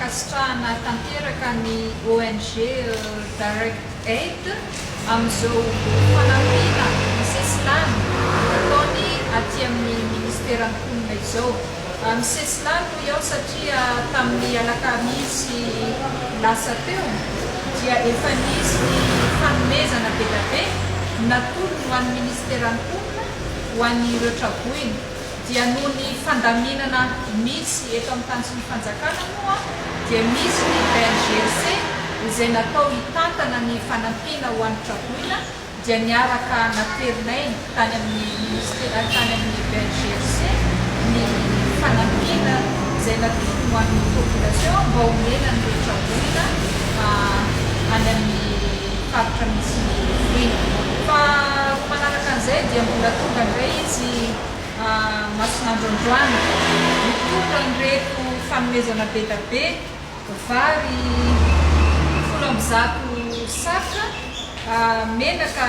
ankasitrahana tanteraka ny ONG Direct Aid amin'izao fanampiana misesilany ataony aty amin'ny ministeran'ny mponina izao. Misesilany no iaho satria tamin'ny alakamisy lasa teo dia efa nisy ny fanomezana be dia be natolony ho an'ny ministeran'ny mponina ho an'ireo traboiny. Dia noho ny fandaminana misy eto amin'ny tany sy ny fanjakana moa dia misy ny BNGRC izay natao hitantana ny fanampiana ho an'ny traboina dia niaraka naterinay tany amin'ny ministera tany amin'ny BNGRC ny fanampiana izay natolony ho an'ny population mba homena ny traboina any amin'ny faritra misy voina. Fa manaraka an'izay dia mbola tonga indray izy masinandroandroany mitondra an'ireto fanomezana be dia be vary 10 saka, menaka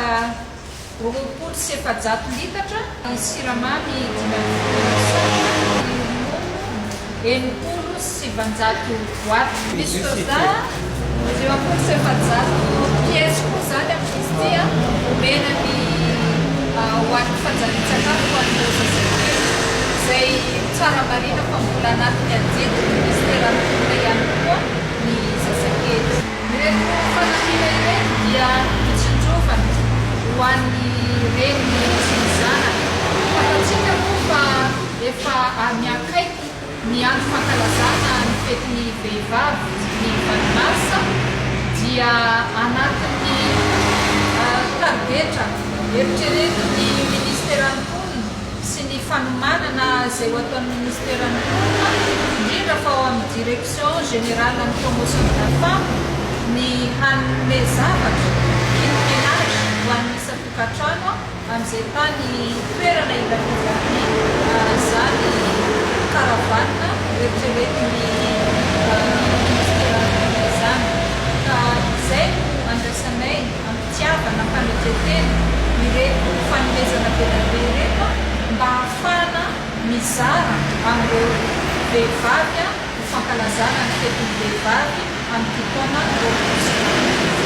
20 litatra, siramamy 7 boaty, misy soda 20 pièce koa zany amin'izy ity omena ny ho an'ny fanjarian-tsakafo ho an'ireo sasakely izay tsara marina fa mbola anatin'ny anjery ministeran'ny mponina ihany koa ny sasakely. Ireto fanampiana ireny dia mitsinjovana ho an'ny reniny sy ny zanany. Fatatsika moa fa efa miakaiky ny andro fankalazana ny fetin'ny vehivavy ny vanomarsa dia anatin'ny tarigetra eritreretin'ny ministeran'ny mponina sy ny fanomanana izay ho ataon'ny ministeran'ny mponina indrindra fa ao amin'ny direction générale amin'ny promotion de la femme ny hanome zavatra ménage ho an'ny isan-tokantrano amin'izay tany toerana ilafizany zany karavanina eritreretin'ny ministeran'ny izany. Ka izay no andrasanay ampitiavana fametretena ireto fanomezana be dia be ireto mba ahafahana mizara amin'ireo vehivavy ho fankalazana ny fetin'ny vehivavy amin'ny taona 2020.